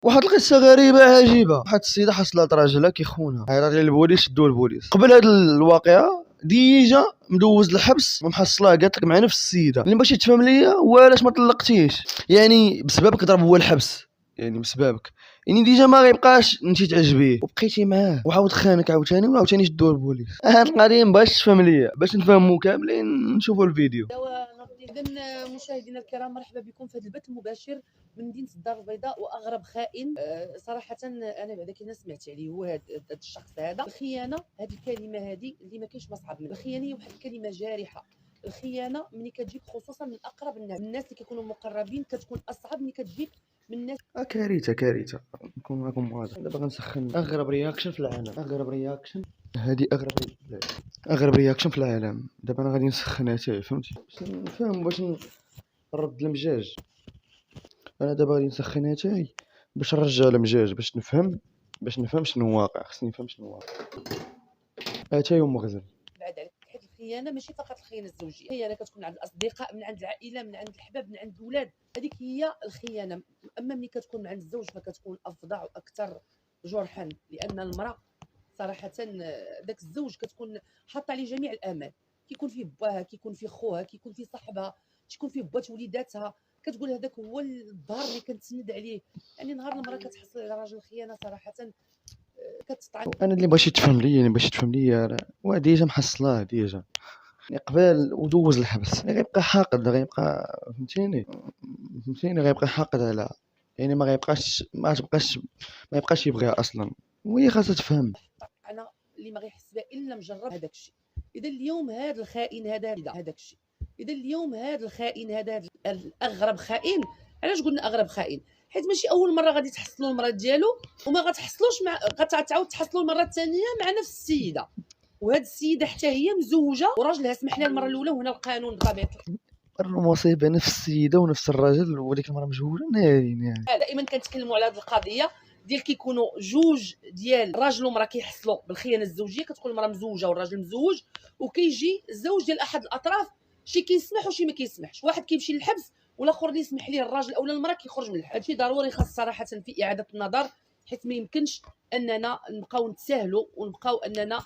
واحد القصه غريبه عجيبه. واحد السيده حصلت راجلها كيخونها، عيطات للبوليس، شدوه البوليس. قبل هاد الواقعه ديجا مدوز الحبس ومحصلاه، قالت لك مع نفس السيده اللي باش تفهم ليا وعلاش ما طلقتيش، يعني بسببك ضرب هو الحبس، يعني بسببك، يعني ديجا ما غيبقاش انت تعجبيه وبقيتي معاه وعاود خانك وعاوتاني شدوه البوليس. هاد القضيه مبغاش تفهم ليا، باش نفهمو كاملين نشوفوا الفيديو. إذا مشاهدينا الكرام، مرحبا بكم في هذا البث المباشر من مدينة الدار البيضاء. وأغرب خائن صراحة أنا بعدا كي سمعت عليه هو هذا الشخص هذا. الخيانة، هذه الكلمة هذه اللي ما كاينش مصعب منها. الخيانة هي واحد الكلمة جارحة. الخيانة ملي كتجيك خصوصا من أقرب الناس اللي كيكونوا مقربين كتكون أصعب ملي كتجيك من الناس. كارثه نكون معكم واضح. دابا غنسخن اغرب رياكشن في العالم. هذه اغرب رياكشن في العالم. دابا انا غادي نسخنها حتى فهمتي، باش نفهم، باش نرد المجاج. انا دابا غادي نسخنها حتى باش نرجع المجاج، باش نفهم شنو واقع. خصني نفهم شنو واقع. حتى يوم مغزل. بعد عليك، حيت الخيانه ماشي فقط الخيانه الزوجيه، الخيانه كتكون من عند الاصدقاء، من عند العائله، من عند الحباب، من عند الاولاد. هذيك هي الخيانه. اما ملي كتكون من عند الزوج فكتكون افظع واكثر جرحا، لان المراه صراحه داك الزوج كتكون حاطه عليه جميع الامال. كيكون فيه باها، كيكون فيه خوها، كيكون فيه صاحبها، تيكون فيه بات وليداتها. كتقول هذاك هو الظهر اللي كنتسند عليه. يعني نهار المراه كتحصل على راجل خيانه صراحه كتطعن. انا اللي بغيتي تفهم ليا وديجا محصلاه ديجا قبل ودوز الحبس، غيبقى حاقد، غيبقى فهمتيني غيبقى حاقد على، يعني ما يبقاش يبغيها اصلا، وهي خاصها تفهم. انا اللي ما غيحس بها الا مجرب هذاك الشيء. اذا اليوم هذا الخائن هذاك الشيء، اذا اليوم هذا الخائن هذا الاغرب خائن. علاش قلنا اغرب خائن؟ حيت ماشي اول مره غادي تحصلوا المراه ديالو، وما غتحصلوش مع، غتعاود تحصلوا المره الثانيه مع نفس السيده. وهاد السيده حتى هي مزوجه وراجلها سمح لها المره الاولى، وهنا القانون بطبيعه المصيبه نفس السيده ونفس الراجل وديك المراه مجهوله. ناري دائما كنتكلموا على هذه القضيه ديال كيكونوا جوج ديال راجل ومراه كيحصلوا بالخيانه الزوجيه. كتكون المراه مزوجه والراجل مزوج، وكيجي الزوج ديال احد الاطراف، شي كيسمح وشي ما كيسمحش. واحد كيمشي للحبس والاخر اللي يسمح ليه الراجل اولا المراه كيخرج من الحبس. هادشي ضروري خاص صراحه في اعاده النظر، حيت ما يمكنش اننا نبقاو نتساهلوا ونبقاو اننا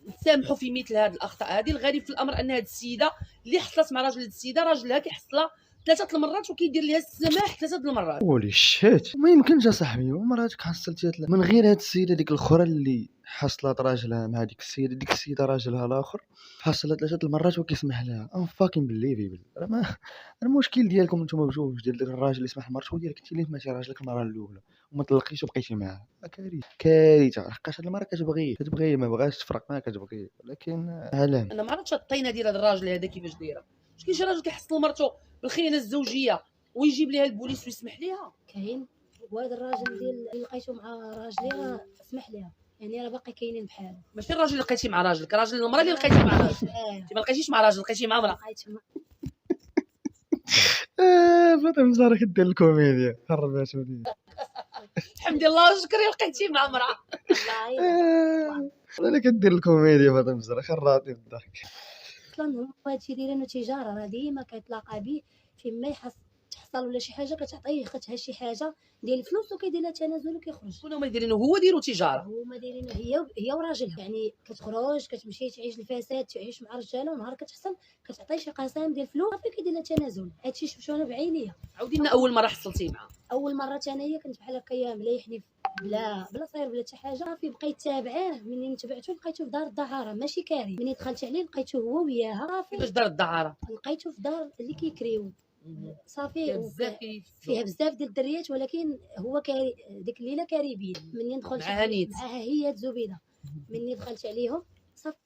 نسامحوا في مثل هذه الاخطاء. هذه الغريب في الامر ان هذه السيده اللي حصلت مع راجل السيده، راجلها كيحصلها 3 المرات وكيدير لها السماح 3 المرات. ولي شات، ما يمكنش اصاحبي ومراتك حصلتيها من غير هاد السيده. ديك الاخرى اللي حصلت راجلها مع ديك السيده راجلها الاخر حصلت 3 المرات وكيسمح لها. ام فاكين بليفيبل. المشكل ديالكم نتوما بجوج، ديال داك الراجل اللي سمح لمرته، وديالك انت اللي سمحتي راجلك المره الاولى وما طلقتيش وبقيتي معاه. كارثه لحقاش هاد المراه كتبغيه ما بغاش تفرق معاه، كتبغيه، ولكن علام. انا ما عرفتش الطينه ديال هذا الراجل هذا كيفاش دايره. واش كاين شي راجل كيحصل مرته بالخيانه الزوجيه ويجيب ليها البوليس ويسمح ليها؟ كاين. وهذا الراجل ديال اللي لقيتو مع راجلي راه سمح ليها، يعني راه باقي كاينين بحال. ماشي الراجل اللي لقيتي مع راجلك، راجل المراه اللي لقيتي مع راجلك. انت ما لقيتيش مع راجل، لقيتي مع مراه. فاطمه زهرة كدير الكوميديا خرباتو لي. الحمد لله وشكري لقيتي مع مراه. انا كدير الكوميديا فاطمه زهرة خراتي بالضحك. اصلا هما هادشي دايرينو تجاره، راه ديما كيتلاقى به فيما تحصل ولا شي حاجه كتعطيه اختها شي حاجه ديال الفلوس وكيدير لها تنازل وكيخرج. شكون هما دايرينو؟ هو ديروا تجاره. هما دايرينو هي وراجلها، يعني كتخرج كتمشي تعيش الفساد، تعيش مع رجاله، ونهار كتحصل كتعطيه شي قسام ديال الفلوس صافي كيدير لها تنازل. هادشي شفتو انا بعينيا. عاودي لنا اول مره حصلتي معاه. اول مره ثانيه كنت بحال هكايا مليحني بلا صاير بلا حتى حاجه. صافي بقيت تابعاه، منين تبعته لقيته في دار الدعاره ماشي كاري. منين دخلت عليه لقيته هو وياها. صافي كيفاش دار الدعاره؟ لقيته في دار اللي كيكريو. صافي فيها بزاف ديال الدريات، ولكن هو كاري ديك الليله كاريبين. منين دخلت معاها هي زبيده، منين دخلت عليهم صافي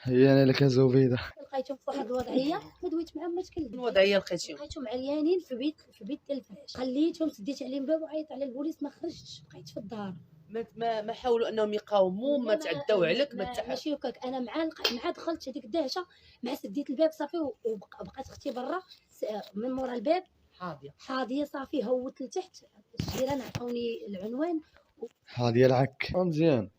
هي انا لك زبيده لقيتهم في واحد الوضعيه ما دويت معاهم ما تكلمت. الوضعيه لقيتهم عريانين في بيت ديال الفراش. خليتهم سديت عليهم الباب وعيطت على البوليس ما خرجتش، بقيت في الدار. ما حاولوا انهم يقاوموا، ما تعداو عليك، ماشي هكاك. انا مع دخلت هذيك الدهشه، مع سديت الباب صافي وبقات اختي برا من مورا الباب حاضيه. صافي هوت لتحت. الجيران عطاوني العنوان. حاضيه العك مزيان.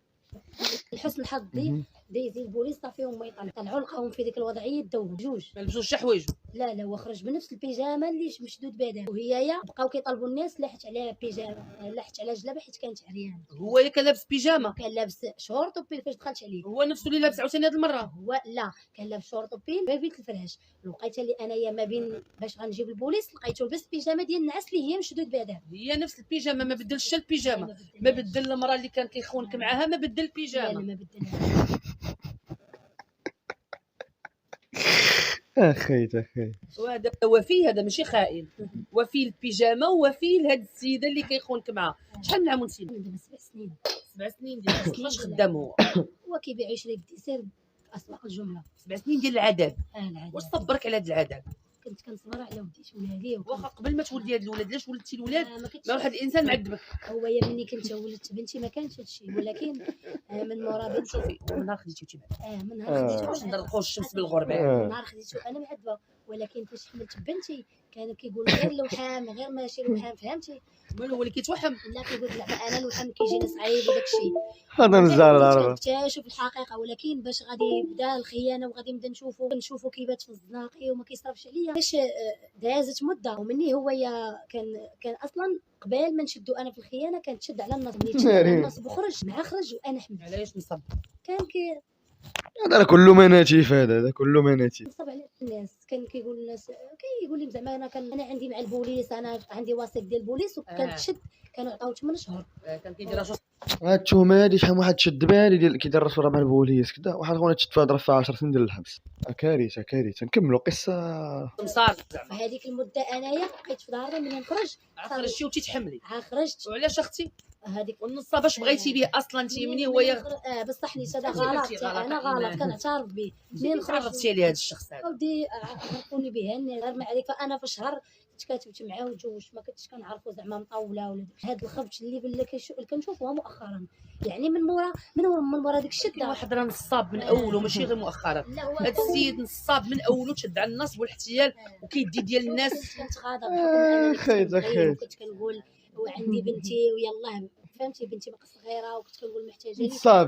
لحسن الحظ دي دايزين البوليس صافي هما طلعوا لقاهم في ديك الوضعيه داوهم جوج ما لبسوش حتى حوايج. لا هو خرج بنفس البيجامه اللي مشدود بها وهي بقاو كيطالبوا الناس لاحت على بيجامه لاحت على جلابه حيت كانت عريانه. هو اللي كان لابس بيجامه، كان لابس شورت وبيل فاش دخلت عليه. هو نفسه اللي لابس عاوتاني هاد المره. هو لا كان لابس شورت وبيل ما بيت الفراش. لقيتها لي انايا ما بين باش غنجيب البوليس لقيته لبس بيجامه ديال النعاس اللي هي مشدود بها. هي نفس البيجامه، ما بدلش البيجامه، ما بدل المراه اللي كان كيخونك معاها، ما بدل لا البيجامه. ما بدلها. اخيت اخيت. وهذا وفي، هذا ماشي خائن، وفي البيجامه وفي لهاد السيده اللي كيخونك معاها. شحال من عام وانت؟ من 7 سنين. 7 سنين ديال كيفاش خدام هو؟ هو كيبيع يشري بديسير اسواق الجمله. 7 سنين ديال العذاب. العادة. واش صبرك على هاد العذاب؟ كنت كنصبر على ولدي ولادي. واخا قبل ما تولدي هاد الولاد، علاش ولدتي الولاد؟ ما كنتش ما واحد الانسان معذبك. هو يا مني كنت ولدت بنتي ما كانش هادشي ولكن من مورا بنتي شوفي من نهار خديتي بعد من نهار خديتو باش نطلقوا الشمس بالغربال. من نهار خديتو انا معذبه ولكن فاش حملت بنتي كانوا كيقولوا غير لوحام غير ماشي لوحام فهمتي. من هو اللي كيتوحم؟ لا كيقول لك انا الوحام كيجيني صعيب وداك الشيء هذا نزار العربه. كنكتشف الحقيقه ولكن باش غادي يبدا الخيانه وغادي نبدا نشوفو كيبات في الزناقي وما كيصرفش عليا. باش دازت مده ومني هو كان اصلا قبل ما نشدو انا في الخيانه كانت تشد على النصب. ملي تشد على النصب وخرج مع خرج وانا حملت. علاش نصب؟ كان هذا كله مناتيف، هذا كله مناتيف. نصب على الناس. كان كيقول الناس كيقول لي زعما انا عندي مع البوليس انا عندي وثيق ديال البوليس وكانت تشد كانوا عطاو 8 شهور. كان كيدير راسو. هاد التهمه هادي شحال من واحد شد بالي ديال كيدير راسو راه مع البوليس كذا، واحد خونا تشد فيها ضرب فيها 10 سنين ديال الحبس. كارثه كارثه. نكملوا قصه. مصار في هذيك المده انايا بقيت في دارنا ملي نخرج خرجتي وتتحملي. خرجت. وعلاش اختي؟ هذيك والنصاب باش بغيتي به اصلا انت مني هو بصح نيت هذا غلط انا غلط كنعترف به. منين تعرفتي على هذا الشخص هذا؟ ودي عرفوني به غير معرفه. انا في شهر كاتبت معاه وجوج ما كنتش كنعرفو زعما مطوله ولا هذا الخبط اللي كنشوفوها مؤخرا يعني من مورا ديك الشده. واحد راه نصاب من اوله ماشي غير مؤخرا. هذا السيد نصاب من اوله تشد على النصب والاحتيال وكيدي ديال الناس. كنت غاضب بحكم خيت كنت كنقول وعندي بنتي ويلاه فهمتي بنتي باقا صغيره وكنت كنقول محتاجه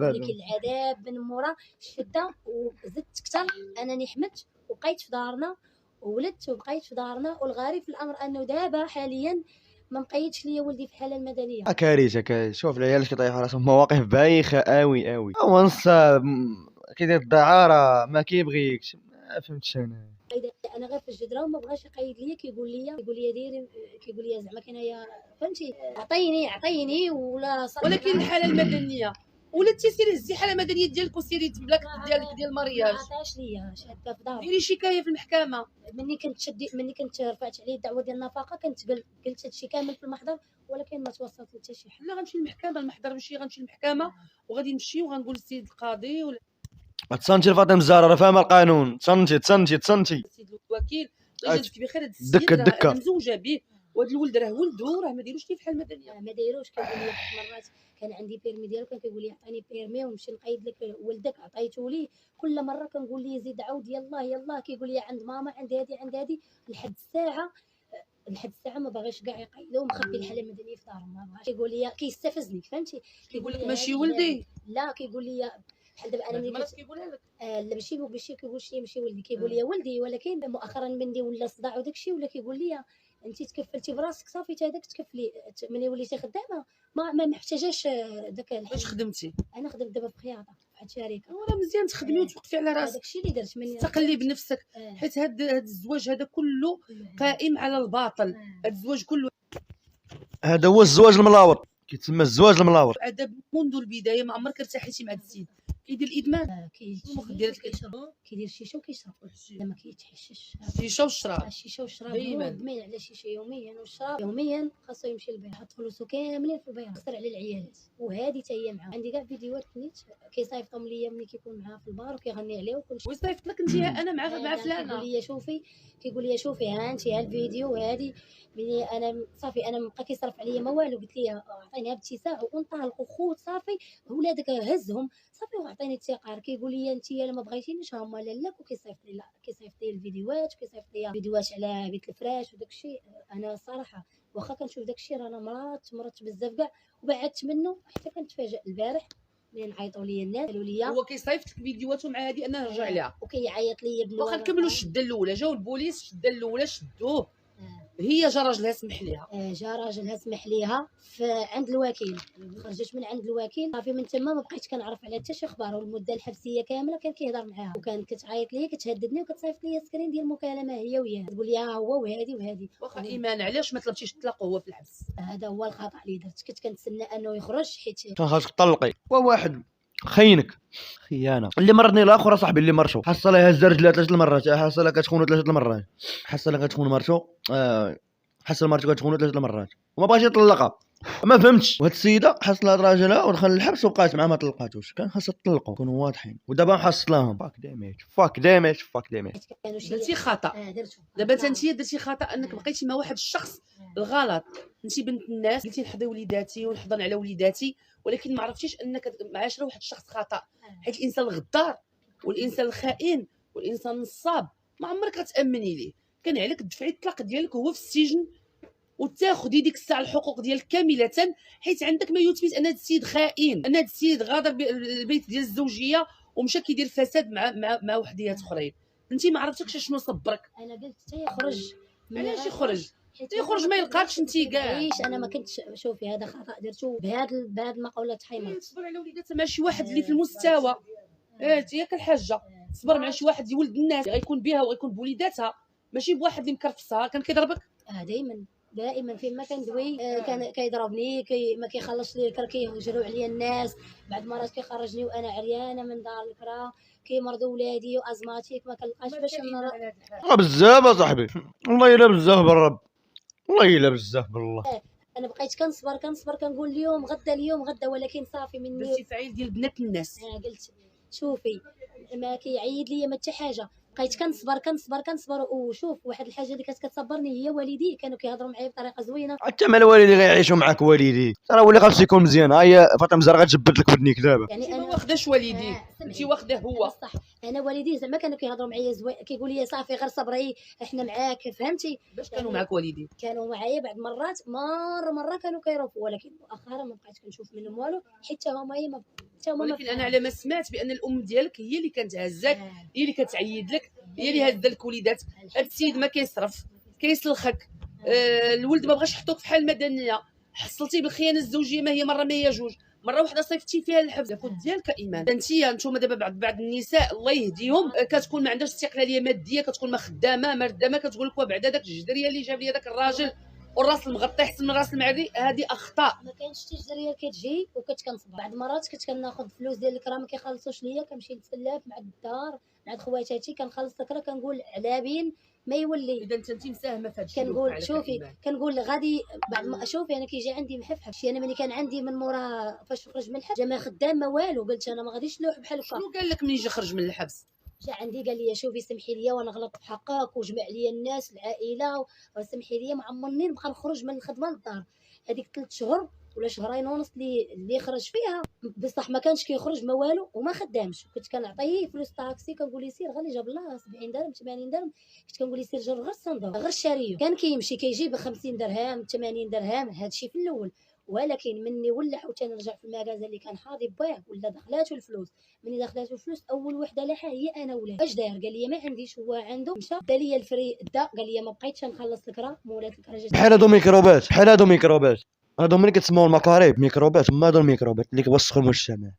لك العذاب من مورا الشده. وزدت كثر انني حملت وبقيت في دارنا وولدت وبقيت في دارنا. والغريب في الامر انه دابا حاليا ما مقيدش ليا ولدي في الحاله المدنيه. كارثه. شوف العيال كيطيحوا راسهم مواقف بايخه قوي هو نصاب كيدير الدعاره ما كيبغيكش. ما فهمتش انا غير في الجدره وما بغاش يقيد ليا. كيقول لي ديري كيقول لي زعما كاينه فهمتي اعطيني ولا صافي. ولكن الحاله المدنيه ولا تسيري هزي حاله مدنيه ديالك وسيري تبلاك ديالك ديال المرياج. ما عطاش ليا شهاده في دار. ديري شكايه في المحكمه. مني كنت رفعت عليه الدعوه ديال النفقه كنت قلت هادشي كامل في المحضر ولكن ما توصلت حتى شي حل. لا غنمشي للمحكمه. المحضر ماشي غنمشي للمحكمه وغادي نمشي وغنقول للسيد القاضي ولا تصنتي الفاطمه الزهراء راه فاهمه القانون. تصنتي السيد الوكيل الله يجازيك بخير. هذا السيد دكه راه مزوجه به وهذا الولد راه ولدو راه ما دايروش ليه في الحاله المدنيه. ما دايروش. كيقول لي مرات كان عندي بيرمي ديالو كان كيقول لي عطيني بيرمي ونمشي نقيد لك ولدك عطيته ليه. كل مره كنقول ليه زيد عاود يلاه كيقول لي عند ماما عند هادي لحد الساعه ما باغيش كاع يقيدو ومخبي الحاله المدنيه في دارهم ما بغاش. كيقول لي كيستفزني فهمتي. كيقول لك ماشي ولدي. لا كيقول لي بحال دابا انا ملي كيقولها لك لا ماشي كيقولش لي ماشي ولدي. كيقول لي ولدي ولكن مؤخرا ملي ولا صداع وداك الشيء ولا كيقول لي انت تكفلتي براسك صافي حتى هذاك تكفلي. ملي وليتي خدامه ما محتاجاش داك واش خدمتي؟ انا خدمت دابا في خياطه في واحد الشركه. راه مزيان تخدمي وتوقفي على راسك. هذاك الشيء اللي درت مني تستقلي بنفسك حيت هذا الزواج هذا كله قائم على الباطل. هذا الزواج كله هذا هو الزواج الملاوط كيتسمى الزواج الملاوط. عذاب منذ البدايه. ما عمرك ارتحيتي مع السيد كيدير الادمان. المخدرات كيدير الشيشه وكيشرب. لا ما كيتحشش. الشيشه والشراب. الشيشه والشراب دايما مدمن على الشيشه يوميا والشراب يوميا. خاصو يمشي للبيع يحط فلوسو كاملين في البيع يخسر على العيالات وهذه حتى هي معاه. عندي كاع فيديوهات نيت كيصيفطهم ليا ملي كيكون معاه في البار وكيغني عليه وكلشي. ويصيفط لك انت انا مع فلانه. كيقول لي شوفي ها انت ها الفيديو هذه ملي انا صافي انا مابقى كيصرف عليا ما والو. قلت ليه عطيني باتساع وانطلقوا خوت صافي ولادك هزهم صافي وعطيني التقار. كيقول لي انت الا ما بغيتينيش هما لاك وكيصيفط لي الفيديوهات وكيصيفط لي فيديوهات على بيت الفراش وداك الشيء. انا الصراحه واخا كنشوف داك الشيء رانا مرات بزاف كاع وبعدت منه حتى كنتفاجئ البارح ملي نعيطوا لي الناس قالوا لي هو كيصيفط لك فيديوهاته مع هذه انه رجع ليها. وكيعيط لي واخا نكملوا الشده الاولى، جاو البوليس الشده الاولى شدوه، آه. هي جا راجلها سمح ليها. جا راجلها سمح ليها عند الوكيل، خرجت من عند الوكيل صافي. من تما ما بقيتش كنعرف على حتى شي خبر، والمده الحبسيه كامله كان كيهضر معاها وكانت كتعيط ليا كتهددني وكتصيفط ليا سكرين ديال المكالمه هي وياه، تقول لي ها هو وهادي وهادي. واخا ايمان علاش ما طلبتيش تطلقوا هو في الحبس؟ هذا هو الخطا اللي درت، كنت كنتسنى انه يخرج حيت كان خاصك تطلقي. وواحد خينك خيانه اللي مرني الاخر صاحبي اللي مرشو حصلها هز رجلها 3 المرات، حصلها كتخونو 3 المرات، حصلها كتخون مرتو حصل مرتو كتخونو 3 المرات وما بغاش يطلقها. ما فهمتش. وهاد السيده حصلها راجلها ودخل الحبس وبقات معاه ما طلقاتوش. كان خاصها تطلقوا كونوا واضحين. ودابا محصلاهم. فاك داميج. كانوا شي درتي خطا. درتو دابا انت درتي خطا انك بقيتي مع واحد الشخص الغلط. انت بنت الناس قلتي نحضي وليداتي ونحضن على وليداتي، ولكن ما عرفتيش انك معاشره واحد الشخص خطا. حيت الانسان الغدار والانسان الخائن والانسان النصاب ما عمرك غتامني ليه. كان عليك تدفعي الطلاق ديالك وهو في السجن وتاخدي ديك الساعه الحقوق ديالك كامله، حيت عندك ما يثبت ان هذا السيد خائن، ان هذا السيد غادر بالبيت ديال الزوجيه ومشى كيدير فساد مع وحديات اخرين. انت ما عرفتكش شنو صبرك. انا قلت حتى يخرج. علاش يخرج ما يلقاكش انت كاع؟ علاش انا ما كنتش. شوفي هذا خطا درتو بهاد المقولات حيمر. تصبر على وليداتها مع شي واحد اللي في المستوى. ياك الحاجه صبر مع شي واحد يولد الناس غيكون بها وغيكون بوليداتها، ماشي بواحد اللي مكرفصها كان كيضربك. دائما فين ما كندوي كان كيضربني ما كيخلصش لي الكرا، كيهجروا عليا الناس. بعد مرات كيخرجني وانا عريانه من دار الكرا، كيمرضوا ولادي وازماتيك ما كنلقاش باش بزاف اصاحبي والله الا بزاف بالرب، والله الا بزاف بالله. انا بقيت كنصبر كنقول اليوم غدا، ولكن صافي مني درتي فعيل ديال بنات الناس. انا قلت شوفي ما كيعيد ليا ما حتى حاجه. بقيت كنصبر وشوف واحد الحاجه اللي كانت كتصبرني هي والدي، كانوا كيهضروا معايا بطريقه زوينه. حتى مع الوالدي غيعيشوا معاك والدي، راه ولي خاص يكون مزيان. هيا فاطمه زرقاء تجبد لك بدنيك دابا. يعني انا واخداش والدي انت واخده هو. صح انا والدي زعما كانوا كيهضروا معايا زوين، كيقول لي صافي غير صبري احنا معاك، فهمتي؟ باش كانوا معاك والدي؟ كانوا معايا بعض مرات مره كانوا كيروفوا، ولكن مؤخرا ما بقيتش كنشوف منهم والو حتى هما ولكن انا على ما سمعت بان الام ديالك هي اللي كانت هزاك، هي اللي كتعيد لك، هي اللي هزه لك وليدات. هاد السيد ما كيصرف كيسلخك. الولد ما بغاش يحطوك في حال مدنيه، حصلتي بالخيانه الزوجيه ما هي جوج، مره واحده صيفتي فيها الحبس. الفوت ديالك ايمان انتم دابا بعض النساء الله يهديهم كتكون ما عندهاش استقلاليه ماديه، كتكون ما خدامه ما ردامه، كتقول لك وبعدا داك الجدريه اللي جاب لي داك الراجل والراس المغطي احسن من راس المعري. هذه اخطاء. ما كانش حتى جدريه كتجي وكنت كنصبر. بعض المرات كنت كناخذ فلوس ديال الكرا ما كيخلصوش ليا، كنمشي نتسلف مع الدار مع خواتاتي كنخلص الكرا، كنقول على بين ما يولي. اذا انت مساهمه في هذا الشيء. كنقول شوفي كنقول غادي بعد ما شوفي انا كيجي عندي محفحف شي. انا ملي كان عندي من مورا فاش خرج من الحبس جا ما خدام ما والو، قلت انا ما غاديش نلوح بحال هكا. شنو قال لك ملي جا خرج من الحبس؟ جا عندي قال لي شوفي سمحي لي وانا غلطت في حقك وجمع لي الناس العائله وسمحي لي ما عمرني نبقى نخرج من الخدمه للدار. هذيك 3 شهور ولا شهرين ونص اللي خرج فيها بصح ما كانش كيخرج ما والو وما خدامش. كنت كنعطيه فلوس طاكسي، كنقول ليه سير غالي جاب الله 70 درهم 80 درهم، كنت كنقول ليه سير جر غير الصندوق غير الشاريه. كان كيمشي كيجيب 50 درهم 80 درهم هادشي في الاول، ولكن مني ولا عاوتاني رجع في المغازه اللي كان حاضي باه ولا دخلاتو الفلوس. مني دخلاتو الفلوس اول وحده لاحها هي انا ولا اش داير. قال لي ما عنديش، هو عنده مشى دا لي الفري قال لي ما بقيتش نخلص الكرا مولات الكرا بحال هادو ميكروبات هادو ملي كتسموا المكاريب ميكروبات، هما هادو الميكروبات اللي كيوسخوا المجتمع.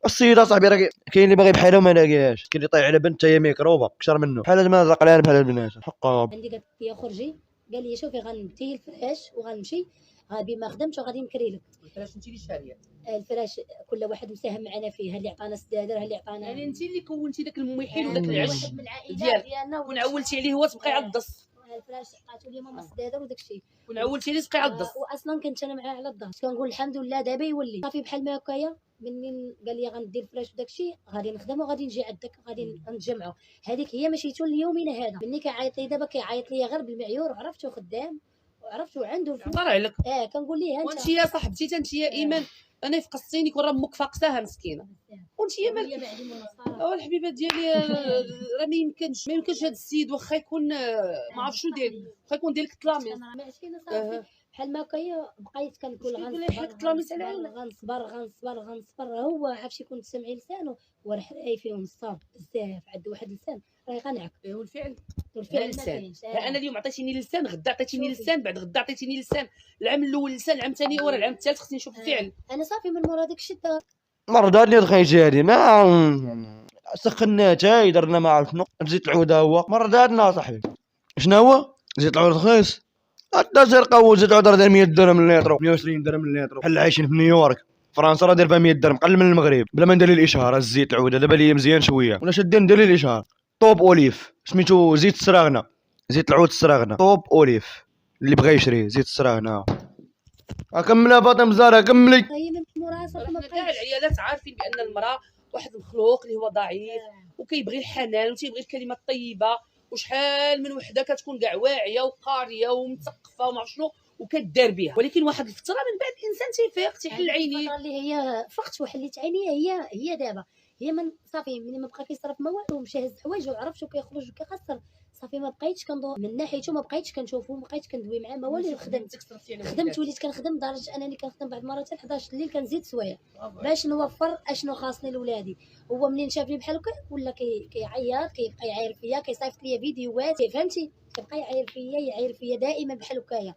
السيده صاحبي راه كاين اللي باغي بحالها وما لاقيهاش، كاين اللي طايح على بنت هي ميكروبه اكثر منه. بحال هاد ما زقلان بحال البنات حقا. عندي قالت لي خرجي، قال لي شوفي غنمتي الفراش وغنمشي غادي ما خدمتش وغادي نكري لك الفراش. انت اللي شاريه الفراش، كل واحد مساهم معنا فيه، اللي عطانا السدادر اللي عطانا. يعني انت اللي كونتي داك المحيل وداك العش واحد من العائله ديالنا ونعولتي عليه هو تبقاي عضص. الفراش عطاتو لي ماما السدادر وداك الشيء ونعولتي عليه تبقاي عضص. واصلا كنت انا معاه على الظهر. كنقول الحمد لله دابا يولي صافي بحال ما هكايا. منين قال لي غندير الفراش وداك الشيء غادي نخدم وغادي نجي عندك غادي نتجمعوا. هذيك هي مشيتو ليومنا هذا. مني كيعيط لي دابا كيعيط لي غير بالمعيور، وعرفتو خدام وعرفتو عنده عبر عليك. كنقول ليه انت وانت يا صاحبتي انت يا ايمان انا فقصتيني كون راه امك فاقساها مسكينه، وانت يا مالك الحبيبه ديالي. راه ما يمكنش هذا السيد واخا يكون ما عرف شنو داير، واخا يكون ديالك تلاميذ بحال ما هكايا بقيت كنقول واش كيقول لي حيت تلاميس على غنصبر هو عرفتي يكون سمعي لسانو وراه راي فيهم الصاب بزاف عنده واحد اللسان راه غنعك هو الفعل والفعل ما لسان. كاينش انا اليوم عطيتيني لسان، غدا عطيتيني شوفي. لسان، بعد غدا عطيتيني لسان. العام الاول لسان، العام الثاني ورا العام الثالث خصني نشوف الفعل. انا صافي من مورا داك الشده مرضاتني دخيتي هادي ما سخناتها درنا ما عرف شنو زيت العود هو مرضاتنا صاحبي. شنو هو زيت العود رخيص حتى سرقه زيت العود راه داير 100 درهم الليتر 120 درهم الليتر بحال عايشين في نيويورك. فرنسا راه داير فيها 100 درهم قل من المغرب بلا ما ندير لي الاشهار. الزيت العود دابا ليا مزيان شويه ولا شادين ندير لي الاشهار. طوب اوليف سميتو زيت السراغنه زيت العود السراغنه طوب اوليف اللي بغى يشري زيت السراغنه. كملها فاطمه زهره كملي. هي من مورا صافي ما راه كاع بقاش العيالات عارفين بان المراه واحد المخلوق اللي هو ضعيف وكيبغي الحنان وتيبغي الكلمه الطيبه. وشحال من وحده كتكون كاع واعيه وقاريه ومثقفه وما شنو وكدار بها، ولكن واحد الفتره من بعد الانسان تيفيق تيحل عينيه. الفتره اللي هي فقت وحليت عينيا هي دابا هي من صافي ملي ما بقى كيصرف ما والو مشى هز حوايج وعرفت وكيخرج وكيخسر صافي ما بقيتش كنظن من ناحيته ما بقيتش كنشوفو ما بقيتش كندوي معاه ما والو. خدمت وليت كنخدم لدرجه انني كنخدم بعض المرات حتى 11 الليل كنزيد سوايع باش نوفر اشنو خاصني لولادي. هو منين شافني بحال هكا ولا كيعيط كيبقى يعاير فيا كيصيفط لي فيديوهات فهمتي كيبقى يعاير فيا دائما بحال هكايا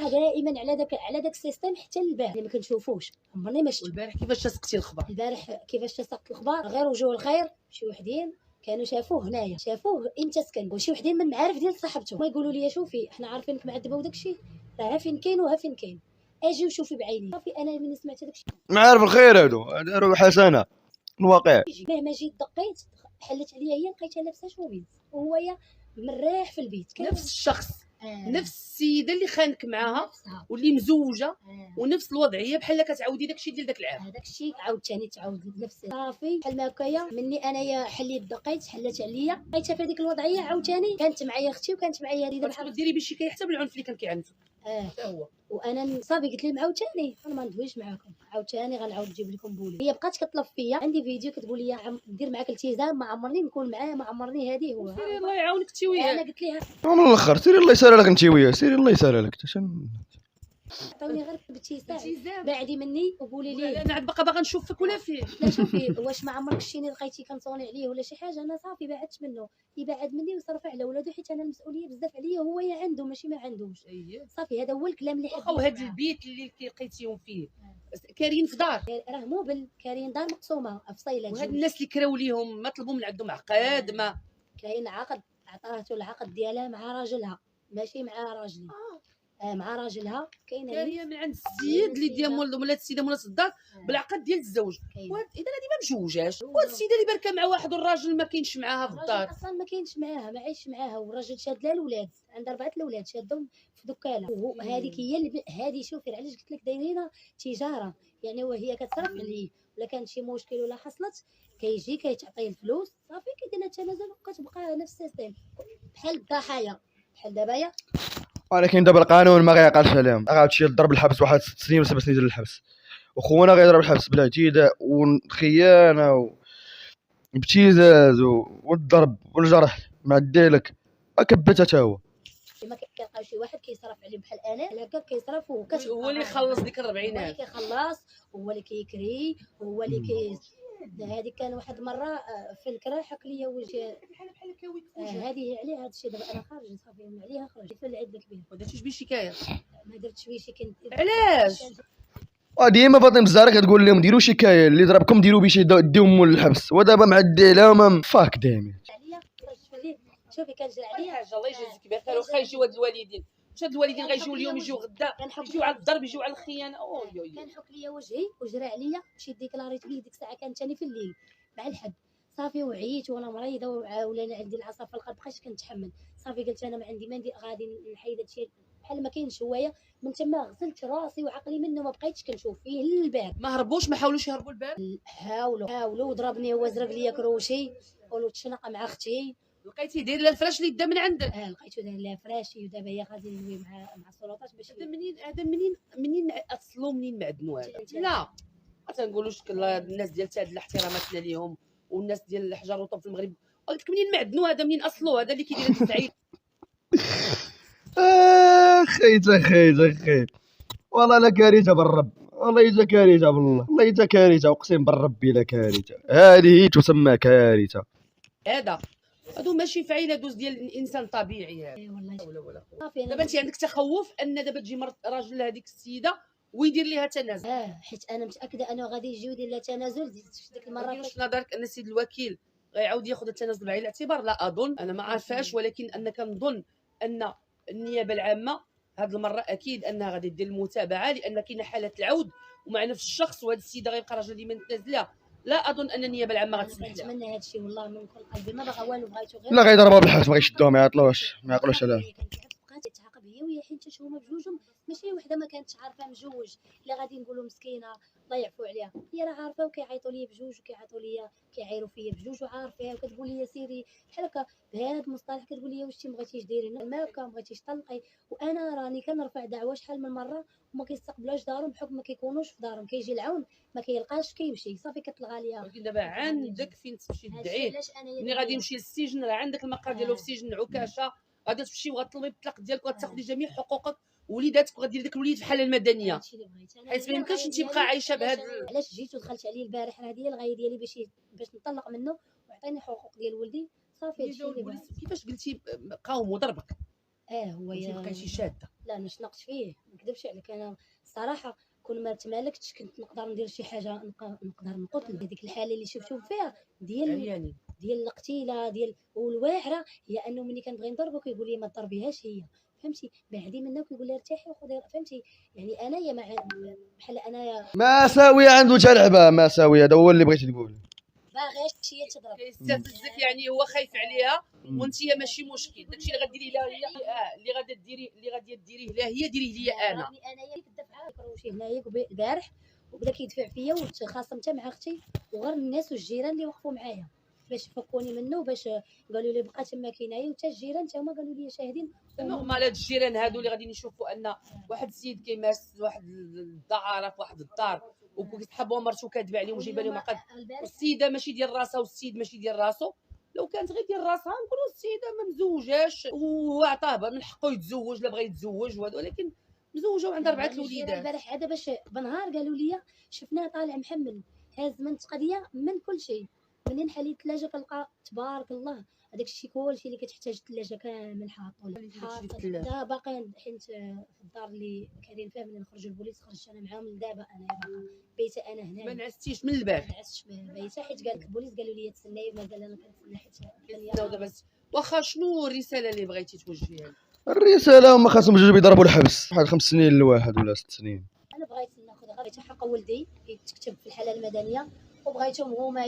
دائما على داك السيستم حتى البارح اللي ما كنشوفوش عمرني ما شفت. والبارح كيفاش تسقتي الخبر؟ البارح كيفاش تسقط الاخبار غير وجوه الخير شي وحدين كانوا شافوه هنايا شافوه امتى سكن وشي وحدين من المعارف ديال صاحبته ما يقولوا لي شوفي احنا عارفينك معذبه وداكشي راه فين كاين وها فين كاين اجي وشوفي بعيني. صافي انا ملي سمعت داكشي معارف الخير هادو داروا حسنه الواقع. مهما جيت دقيت حلت عليا هي لقيتها لابسه شوبيز وهو مريح في البيت نفس الشخص نفس السيده اللي خانك معاها واللي مزوجه ونفس الوضعيه بحال كتعاودي داكشي ديال داك العام. هذاك الشيء عاوتاني تعاود نفس صافي بحال ما هكايا مني انايا حليت دقيت حلت عليا لقيتها في هذيك الوضعيه عاوتاني كانت معايا اختي وكانت معايا هذه بحال ديري بشي حتى بالعنف اللي كان كيعنف حتى هو. وانا صافي قلت لهم عاوتاني انا ما ندويش معاكم عاوتاني غنعاود نجيب لكم بولي. هي بقات كطلب فيا عندي فيديو كتقول لي ندير معاك التزام ما عمرني نكون معاه ما عمرني هذه هو سيري الله يعاونك انت وياه. انا قلت لها من الاخر سيري الله يسهل لك انت وياه سيري الله يسهل لك عطوني غير بابتسام بعدي مني وقولي لي انا عاد باغا نشوفك ولا فيه. لا شوفي واش ما عمرك شتيني لقيتي كنصوني عليه ولا شي حاجه انا صافي بعدت منه يبعد مني ويصرف على ولادو حيت انا المسؤوليه بزاف عليا هو يا عنده ماشي ما عندوش. صافي هذا هو الكلام اللي واخا وهذا البيت اللي لقيتيهم فيه كارين في دار راه موبل كاين دار مقسومه في فصيله وهاد الناس اللي كراو ليهم ما طلبوا من عندهم عقاد ما كاين عقد عطاته العقد ديالها مع راجلها ماشي مع راجلي مع راجلها كاينه كاريه من عند السيد اللي ديال مولات السيده مولات الدار بالعقد ديال الزوج. اذا هذه ما مجوجاش وهاد السيده اللي باركه مع واحد والراجل ما كاينش معاها في الدار اصلا ما كاينش معاها ما عايش معاها والراجل شاد لها الاولاد عندها 4 الاولاد شادهم في دكاله هذيك هي هذه شوفي علاش قلت لك دايرينها تجاره يعني وهي كتصرف عليه ولا كان شي مشكل ولا حصلت كيجي كيتعطيه الفلوس صافي كيدير لها التنازل وكتبقى نفس السيستم بحال الضحايا بحال دابا. ولكن دابا القانون ما غيعقلش عليهم غادي شي يضرب الحبس واحد 6 سنين ولا 7 سنين ديال الحبس وخونا غيضرب الحبس بلا اعتداء وخيانه وابتزاز والضرب والجرح مع الديلك كبت حتى هو. ما كيلقاو شي واحد كيصرف عليه بحال انا هكا كيصرف هو اللي يخلص ديك الربعينات هو اللي كيخلص هو اللي كيكري هو اللي هذه كان واحد المره في الكرا حك ليا وجه بحال هذه عليها هذا الشيء دابا انا خارج صافي من عليها خرج في العيد الكبير ما درتيش بيه شكايه ما درتش بيه شي كنت علاش ديما فاطمه الزهراء كتقول لهم ديروا شكايه اللي ضربكم ديروا بشي ديو مول الحبس ودابا معدي لهم فاك دايما عليا شوفي كنجري عليا حاجه الله يجازيك بخير واخا يجيو هاد الوالدين واش هاد الوالدين غيجيو اليوم يجيو غدا يجيو على الضرب يجيو على الخيانه كنحك ليا وجهي وجرى عليا مشيت ديكلاريت بيه ديك الساعه كانت ثاني في الليل مع الحد صافي وعيت وانا مريضه ولا عندي العصا في القلب بقيت كنتحمل صافي قلت انا ما عندي ما ندير غادي نحيد هادشي بحال ما كاينش هوايه من تما غسلت راسي وعقلي منه ما بقيتش كنشوف فيه للباب ما هربوش ما حاولوش يهربوا الباب حاولوا وضربني هو زرق ليا كروشي ولو تشنق مع اختي لقيتيه داير لها الفراش اللي دا من عندك لقيتو داير لها فراشي ودابا هي غادي ندوي مع السلطات باش هذا منين اصلوا منين معدنوا هذا لا ما تنقولوش الناس ديال تاد احتراماتنا ليهم والناس ديال الحجر والطوب في المغرب قلت لك منين معدنوا هذا منين اصلوا هذا اللي كيدير هذا الزعيم اخي والله لا كارثه بالرب، والله الا كارثه بالله، والله الا كارثه، اقسم بالرب لا كارثه، هذه تسمى كارثه. هادو ماشي فعيله دوز ديال الانسان طبيعي هذا. اي والله ولا صافي دابا انت عندك تخوف ان دابا تجي راجل هذيك السيده ويدير ليها تنازل. حيت انا متاكده انه غادي يجيو يدير لها تنازل ديك المره. واش نظرك ان السيد الوكيل غيعاود ياخذ التنازل بعين الاعتبار؟ لا اظن، انا ما عارفاش، ولكن انا كنظن ان النيابه العامه هذه المره اكيد انها غادي دير المتابعه، لان كاينه حاله العود ومع نفس الشخص، وهذه السيده غيبقى راجل ديما متنازله. لا اظن ان النيابه العامه غتسمح لها. كنتمنى هذا الشيء والله من كل قلبي، ما باغا والو، بغيتو غير لا غيضربوها بالحبس، ما غيشدوها، ما يعقلوش عليها. بقات تعاقب هي وهي، حيت هما بجوجهم ماشي وحده ما كانتش عارفه مجوج. الا غادي نقولوا مسكينه ضيعوا عليها، هي راه عارفه وكيعيطوا ليا بجوج وكيعيطوا ليا كيعايروا فيا بجوج وعارفاها، وكتقول لي سيري بحال هكا بهذا المصطلح، كتقول لي واش انت بغيتيش ديري ما بغيتيش طلقي. وانا راني كنرفع دعوه شحال من مره وما كيستقبلوش دارهم، بحكم ما كيكونوش في دارهم، كيجي العون ما كيلقاش كيمشي صافي كتلغى ليها. ولكن دابا عندك فين تمشي تدعيه. ملي غادي يمشي للسجن راه عندك المقر ديالو في سجن عكاشه، غادي تمشي وغتطلبي الطلاق ديالك وغتاخدي جميع حقوقك ووليداتك وغدير ديك الوليد في الحاله المدنيه، حيت ما يمكنش انت تبقى عايشه بهذا. علاش جيت ودخلت عليه البارح؟ راه هي الغايه ديالي باش نطلق منه ويعطيني حقوق ديال ولدي صافي. هادشي اللي بغيت. كيفاش قلتي قاوم وضربك؟ هو انت بقيتي شاده. لا انا شنقت فيه، ما نكذبش عليك، انا الصراحه كون ما تمالكتش كنت نقدر ندير شي حاجه، نقدر نقتل. هذيك الحاله اللي شفتو فيها ديال القتيله ديال والواعره، هي انه ملي كنبغي نضربو كيقول لي ما تضربيهاش هي، فهمتي؟ بعدي منها كيقول لي ارتاحي وخذي، فهمتي؟ يعني انايا بحال انايا ما ساويه عنده تلعبه، ما ساويه، هذا هو اللي بغيتي تقول. باغيش هي تضرب، كيستفزك، يعني هو خايف عليها وانت ماشي مشكل. داكشي اللي غديري لها هي، اللي غادي ديريه لها هي ديريه ليا انا. انايا كدافع كروشي هنايا البارح وبدا كيدفع فيا وتخاصمت مع اختي وغير الناس والجيران اللي وقفوا معايا باش فكوني منه، باش قالوا لي بقى تما كاينايا، وتا الجيران تا هما قالوا لي شاهدين. نورمال هاد الجيران هادو اللي غادي يشوفوا ان واحد السيد كيمارس واحد الدعاره في واحد الدار وكيسحبوا مرتو كاتبه عليهم وجايبه لهم عقد، والسيده ماشي ديال راسها والسيد ماشي ديال راسو. لو كانت غير ديال راسها نقولوا السيده ما مزوجاش وهو عطاه من حقه يتزوج، لا بغى يتزوج، ولكن مزوجه وعندها 4 الوليدات. البارح عاد باش بنهار قالوا لي شفناه طالع محمل هاز من تقضيه من كل شيء. منين حالي الثلاجه كنلقى تبارك الله هذاك الشيء كلشي اللي كتحتاج الثلاجه كامل حاطو دا باقي حيت في الدار اللي كاينين فيها. ملي نخرجوا البوليس خرجت انا معاهم لدابا، انا باقا بيته انا هنا ما نعستيش من البارح. ما نعستش بيته حيت قال لك البوليس قالوا لي تسناي، مازال انا كنتسنى حيت دابا واخا شنو الرساله اللي بغيتي توجهيها؟ الرساله هما خاصهم بجوج يضربوا الحبس، واحد 5 سنين لواحد ولا 6 سنين. انا بغيت ناخذ غير حق ولدي يتكتب في الحاله المدنيه، وبغيتهم هما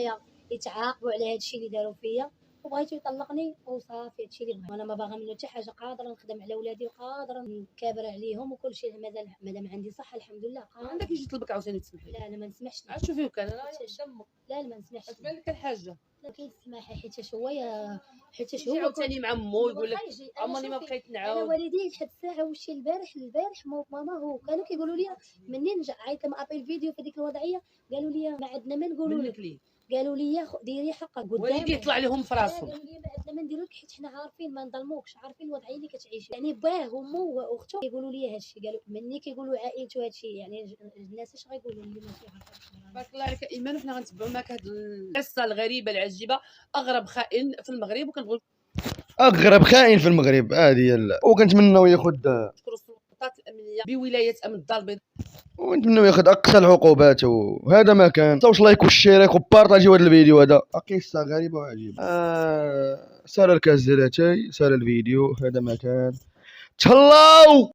يتعاقبوا على هذا الشيء اللي داروا فيا، وبغيتو يطلقني وصافي. هادشي اللي بغيت، وانا ما باغا منه حتى حاجه، قادره نخدم على ولادي وقادره نكابر عليهم وكل شيء، مادام عندي صحه الحمد لله. عندك يجي يطلبك عاوتاني تسمح لي؟ لا انا ما نسمحش. عاد شوفي كان انا دمك. لا ما نسمحش. تبان لك الحاجه. لا كاين السماحه حيت هو عاوتاني مع مو يقول لك عمرني ما بقيت انا نعاود. والدي لحد الساعه وشي البارح ماما هو كانوا كيقولوا لي منين عيطت لهم ابي الفيديو في ديك الوضعيه، قالوا لي ما عندنا ما نقولوا لك، قالوا لي ديري حقك قدام والدي يطلع لهم في راسهم. قالوا لي ما عندنا ما نديرو لك حيت حنا عارفين ما نظلموكش، عارفين الوضعيه اللي كتعيش. يعني باه ومو واخته كيقولوا لي هذا الشيء، قالوا مني كيقولوا عائلته هذا الشيء، يعني الناس اش غيقولوا لي؟ ما كيعرفوش. بارك الله عليك ايمان، وحنا غنتبعوا معك هذه القصه الغريبه العجيبه. اغرب خائن في المغرب، وكنبغيو اغرب خائن في المغرب هذه وكنتمناو ياخذ نشكروا السلطات الامنيه بولايه امن الدار البيضاء، ونتمناو ياخذ اقصى العقوبات. وهذا ما كان. توش لايك وشيريك وبارطاجيو هذا الفيديو. هذا قصه غريبه وعجيبه. سال الكاس ديالها تاي، سال الفيديو. هذا ما كان. تهلاو.